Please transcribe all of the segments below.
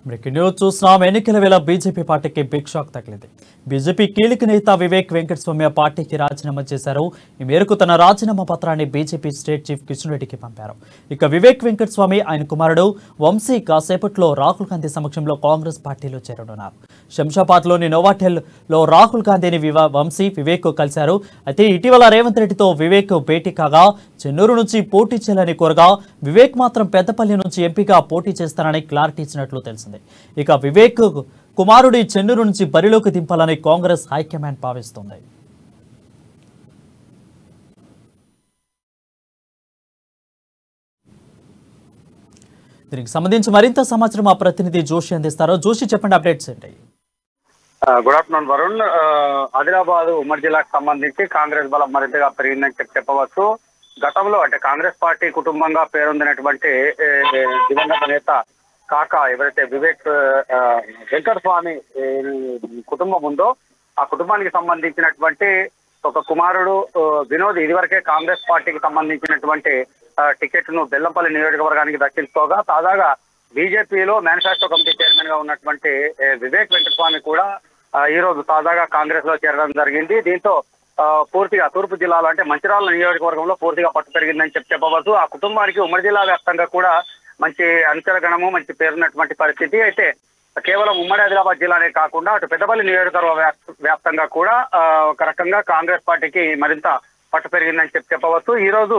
Breaking news చూస్తున్నాం. ఎన్నికల వేళ బీజేపీ పార్టీకి బిగ్ షాక్ తగిలింది. బీజేపీ కీలక నేత వివేక్ వెంకటస్వామి ఆ పార్టీకి రాజీనామా చేశారు. ఈ మేరకు తన రాజీనామా పత్రాన్ని బీజేపీ స్టేట్ చీఫ్ కిషన్ రెడ్డికి పంపారు. ఇక వివేక్ వెంకటస్వామి ఆయన కుమారుడు వంశీ కాసేపట్లో రాహుల్ గాంధీ సమక్షంలో కాంగ్రెస్ పార్టీలో చేరనున్నారు. శంషాబాద్లోని నోవాటెల్లో రాహుల్ గాంధీని వంశీ వివేక్ కలిశారు. అయితే ఇటీవల రేవంత్ రెడ్డితో వివేక్ భేటీ కాగా చెన్నూరు నుంచి పోటీ చేయాలని కోరగా వివేక్ మాత్రం పెద్దపల్లి నుంచి ఎంపీగా పోటీ చేస్తానని క్లారిటీ ఇచ్చినట్లు తెలిసింది. ఇక వివేక్ కుమారుడి చెన్నూరు నుంచి బరిలోకి దింపాలని కాంగ్రెస్ హైకమాండ్ భావిస్తోంది. దీనికి సంబంధించి మరింత సమాచారం మా ప్రతినిధి జోషి అందిస్తారు. జోషి, చెప్పండి, అప్డేట్స్ ఏంటి? Good afternoon Varun. ఆదిలాబాద్ ఉమ్మడి జిల్లాకు సంబంధించి కాంగ్రెస్ బలం మరింతగా పెరిగిందని చెప్పవచ్చు. గతంలో అంటే కాంగ్రెస్ పార్టీ కుటుంబంగా పేరొందినటువంటి దివంగత నేత కాక ఎవరైతే వివేక్ వెంకటస్వామి కుటుంబం ఉందో ఆ కుటుంబానికి సంబంధించినటువంటి ఒక కుమారుడు వినోద్ ఇదివరకే కాంగ్రెస్ పార్టీకి సంబంధించినటువంటి టికెట్ ను బెల్లంపల్లి నియోజకవర్గానికి దక్కించుకోగా తాజాగా బీజేపీలో మేనిఫెస్టో కమిటీ చైర్మన్ గా ఉన్నటువంటి వివేక్ వెంకటస్వామి కూడా ఈ రోజు తాజాగా కాంగ్రెస్ లో చేరడం జరిగింది. దీంతో పూర్తిగా తూర్పు జిల్లాలో అంటే మంచిర్యాల నియోజకవర్గంలో పూర్తిగా పట్టు పెరిగిందని చెప్పవచ్చు. ఆ కుటుంబానికి ఉమ్మడి జిల్లా వ్యాప్తంగా కూడా మంచి అనుచరగణము, మంచి పేరున్నటువంటి పరిస్థితి. అయితే కేవలం ఉమ్మడి ఆదిలాబాద్ జిల్లానే కాకుండా అటు పెద్దపల్లి నియోజకవర్గ వ్యాప్తంగా కూడా ఒక రకంగా కాంగ్రెస్ పార్టీకి మరింత పట్టు పెరిగిందని చెప్పవచ్చు. ఈ రోజు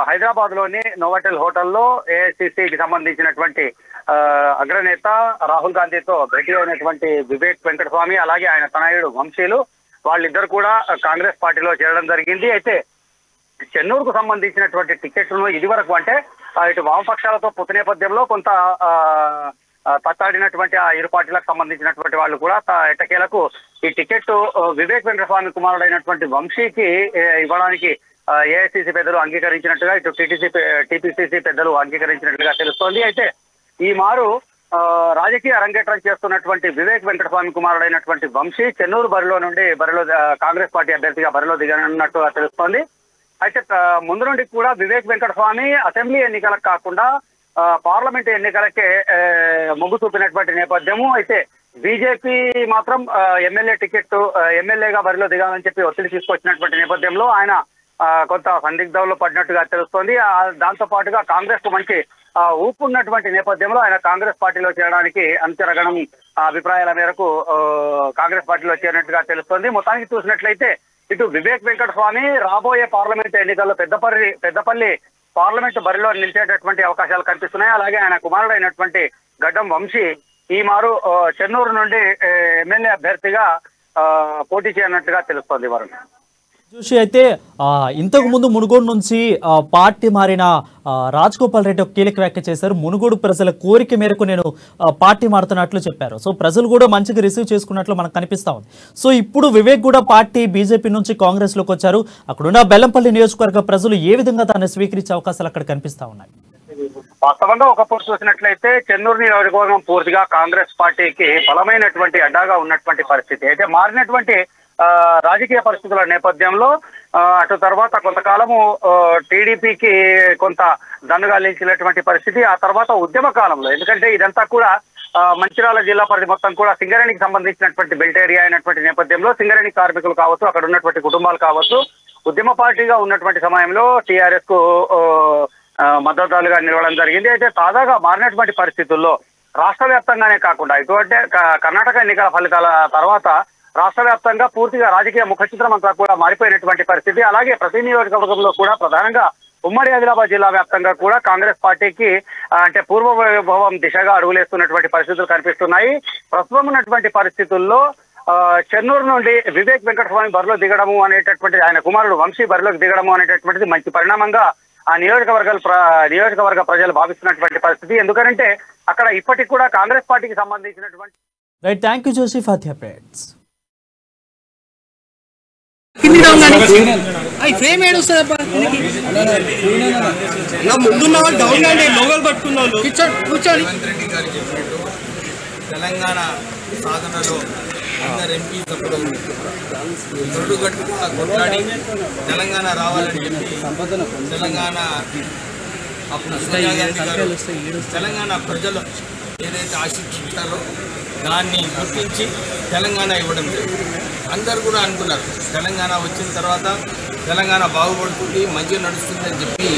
హైదరాబాద్ లోని నోవాటెల్ హోటల్లో ఏఐసిసికి సంబంధించినటువంటి అగ్రనేత రాహుల్ గాంధీతో భేటీ అయినటువంటి వివేక్ వెంకటస్వామి అలాగే ఆయన తనయుడు వంశీలు వాళ్ళిద్దరు కూడా కాంగ్రెస్ పార్టీలో చేరడం జరిగింది. అయితే చెన్నూరుకు సంబంధించినటువంటి టికెట్లను ఇది వరకు అంటే ఇటు వామపక్షాలతో పొత్తు నేపథ్యంలో కొంత తట్టాడినటువంటి ఆ ఇరు పార్టీలకు సంబంధించినటువంటి వాళ్ళు కూడా ఎట్టకేలకు ఈ టికెట్ వివేక్ వెంకటస్వామి కుమారుడైనటువంటి వంశీకి ఇవ్వడానికి ఏఐసిసి పెద్దలు అంగీకరించినట్టుగా ఇటు టీపీసీసీ పెద్దలు అంగీకరించినట్లుగా తెలుస్తోంది. అయితే ఈ మారు రాజకీయ అరంగేట్రం చేస్తున్నటువంటి వివేక్ వెంకటస్వామి కుమారుడైనటువంటి వంశీ చెన్నూరు బరిలో కాంగ్రెస్ పార్టీ అభ్యర్థిగా బరిలో దిగనున్నట్టుగా తెలుస్తోంది. అయితే ముందు నుండి కూడా వివేక్ వెంకటస్వామి అసెంబ్లీ ఎన్నికలకు కాకుండా పార్లమెంట్ ఎన్నికలకే మొగ్గు చూపినటువంటి నేపథ్యము. అయితే బీజేపీ మాత్రం ఎమ్మెల్యేగా బరిలో దిగాలని చెప్పి ఒత్తిడి తీసుకొచ్చినటువంటి నేపథ్యంలో ఆయన కొంత సందిగ్ధంలో పడినట్టుగా తెలుస్తోంది. దాంతో పాటుగా కాంగ్రెస్ కు మంచి ఊపు ఉన్నటువంటి నేపథ్యంలో ఆయన కాంగ్రెస్ పార్టీలో చేరడానికి అనుచరగణం అభిప్రాయాల మేరకు కాంగ్రెస్ పార్టీలో చేరినట్టుగా తెలుస్తోంది. మొత్తానికి చూసినట్లయితే ఇటు వివేక్ వెంకటస్వామి రాబోయే పార్లమెంట్ ఎన్నికల్లో పెద్దపల్లి పార్లమెంట్ బరిలో నిలిచేటటువంటి అవకాశాలు కనిపిస్తున్నాయి. అలాగే ఆయన కుమారుడైనటువంటి గడ్డం వంశీ ఈ మారు చెన్నూరు నుండి ఎమ్మెల్యే అభ్యర్థిగా పోటీ చేయనున్నట్టుగా తెలుస్తోంది. వరుణ్ జోషి, అయితే ఇంతకు ముందు మునుగోడు నుంచి పార్టీ మారిన రాజగోపాల్ రెడ్డి ఒక కీలక వ్యాఖ్య చేశారు. మునుగోడు ప్రజల కోరిక మేరకు నేను పార్టీ మారుతున్నట్లు చెప్పారు. సో ప్రజలు కూడా మంచిగా రిసీవ్ చేసుకున్నట్లు మనకు కనిపిస్తా ఉంది. సో ఇప్పుడు వివేక్ కూడా పార్టీ బీజేపీ నుంచి కాంగ్రెస్ లోకి వచ్చారు. అక్కడున్న బెల్లంపల్లి నియోజకవర్గ ప్రజలు ఏ విధంగా దాన్ని స్వీకరించే అవకాశాలు అక్కడ కనిపిస్తా ఉన్నాయి? వాస్తవంగా ఒకప్పుడు చూసినట్లయితే చెన్నూరు నియోజకవర్గం పూర్తిగా కాంగ్రెస్ పార్టీకి బలమైనటువంటి అడ్డాగా ఉన్నటువంటి పరిస్థితి. అయితే మారినటువంటి రాజకీయ పరిస్థితుల నేపథ్యంలో అటు తర్వాత కొంతకాలము టీడీపీకి కొంత దన్నుగా నిలిచినటువంటి పరిస్థితి. ఆ తర్వాత ఉద్యమ కాలంలో ఎందుకంటే ఇదంతా కూడా మంచిర్యాల జిల్లా పరిధి మొత్తం కూడా సింగరేణికి సంబంధించినటువంటి బెల్ట్ ఏరియా అయినటువంటి నేపథ్యంలో సింగరేణి కార్మికులు కావచ్చు, అక్కడ ఉన్నటువంటి కుటుంబాలు కావచ్చు, ఉద్యమ పార్టీగా ఉన్నటువంటి సమయంలో టీఆర్ఎస్ కు మద్దతుదారులుగా నిలవడం జరిగింది. అయితే తాజాగా మారినటువంటి పరిస్థితుల్లో రాష్ట్ర వ్యాప్తంగానే కాకుండా ఇటువంటి కర్ణాటక ఎన్నికల ఫలితాల తర్వాత రాష్ట్ర వ్యాప్తంగా పూర్తిగా రాజకీయ ముఖ చిత్రం అంతా కూడా మారిపోయినటువంటి పరిస్థితి. అలాగే ప్రతి నియోజకవర్గంలో కూడా ప్రధానంగా ఉమ్మడి ఆదిలాబాద్ జిల్లా వ్యాప్తంగా కూడా కాంగ్రెస్ పార్టీకి అంటే పూర్వ వైభవం దిశగా అడుగులేస్తున్నటువంటి పరిస్థితులు కనిపిస్తున్నాయి. ప్రస్తుతం ఉన్నటువంటి పరిస్థితుల్లో చెన్నూరు నుండి వివేక్ వెంకటస్వామి బరిలో దిగడము అనేటటువంటి ఆయన కుమారుడు వంశీ బరిలోకి దిగడము అనేటటువంటిది మంచి పరిణామంగా ఆ నియోజకవర్గ ప్రజలు భావిస్తున్నటువంటి పరిస్థితి. ఎందుకంటే అక్కడ ఇప్పటికి కూడా కాంగ్రెస్ పార్టీకి సంబంధించినటువంటి right. Thank you Joshi for the updates. Frame ఏడుస్తుందబ్బా ముందున్న వాళ్ళు డౌన్ అండి లోగలు పట్టుకున్నాను కూర్చోండి. తెలంగాణ సాధనలో అందరు ఎంపీ సభ్యులు తొడుగట్టుగా కొట్లాడి తెలంగాణ రావాలని చెప్పి తెలంగాణ అప్పుడు సోనియా గాంధీ గారు తెలంగాణ ప్రజల ఏదైతే ఆశించారో దాన్ని గుర్తించి తెలంగాణ ఇవ్వడం జరిగింది. అందరు కూడా అనుకున్నారు తెలంగాణ వచ్చిన తర్వాత తెలంగాణ బాగుపడుతుంది, మంచిగా నడుస్తుందని చెప్పి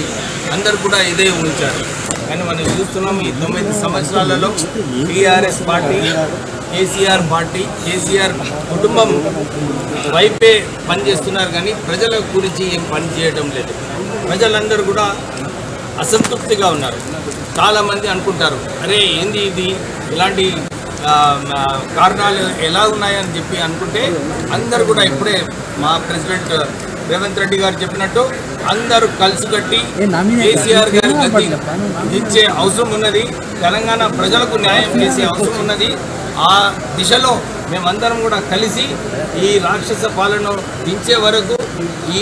అందరు కూడా ఇదే ఉంచారు. కానీ మనం చూస్తున్నాం ఈ 9 సంవత్సరాలలో TRS party, KCR party, KCR కుటుంబం వైపే పనిచేస్తున్నారు కానీ ప్రజల గురించి ఏం పని చేయడం లేదు. ప్రజలందరూ కూడా అసంతృప్తిగా ఉన్నారు. చాలామంది అనుకుంటారు అరే ఏంది ఇది, ఇలాంటి కారణాలు ఎలా ఉన్నాయని చెప్పి అనుకుంటే అందరు కూడా ఇప్పుడే మా ప్రెసిడెంట్ రేవంత్ రెడ్డి గారు చెప్పినట్టు అందరూ కలిసికట్టి కేసీఆర్ గారి గతి ఇచ్చే అవసరం ఉన్నది, తెలంగాణ ప్రజలకు న్యాయం చేసే అవసరం ఉన్నది. ఆ దిశలో మేమందరం కూడా కలిసి ఈ రాక్షస పాలన దించే వరకు ఈ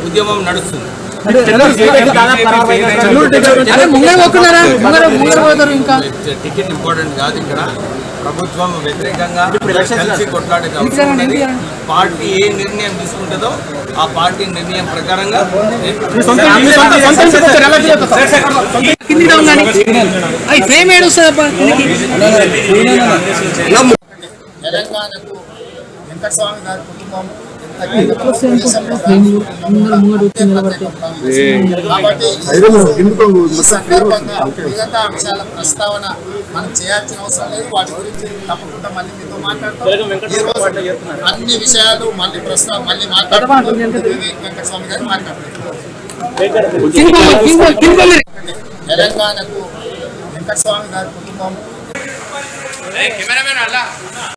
ఉద్యమం నడుస్తుంది. టికెట్ ఇంపార్టెంట్ కాదు, ఇక్కడ ప్రభుత్వం వ్యతిరేకంగా కలిసి కొట్లాడే అవసరం ఉన్నది. పార్టీ ఏ నిర్ణయం తీసుకుంటుందో ఆ పార్టీ నిర్ణయం ప్రకారంగా తెలంగాణకు వెంకటస్వామి గారి కుటుంబం కాబట్టి ఈ సందర్భంగా మిగతా అంశాల ప్రస్తావన మనం చేయాల్సిన అవసరం లేదు. వాటి గురించి తప్పకుండా మళ్ళీ మీతో మాట్లాడతాం. ఈ రోజు అన్ని విషయాలు మళ్ళీ మాట్లాడుకుంటూ వెంకటస్వామి గారు మాట్లాడతారు. తెలంగాణకు వెంకటస్వామి గారి కుటుంబం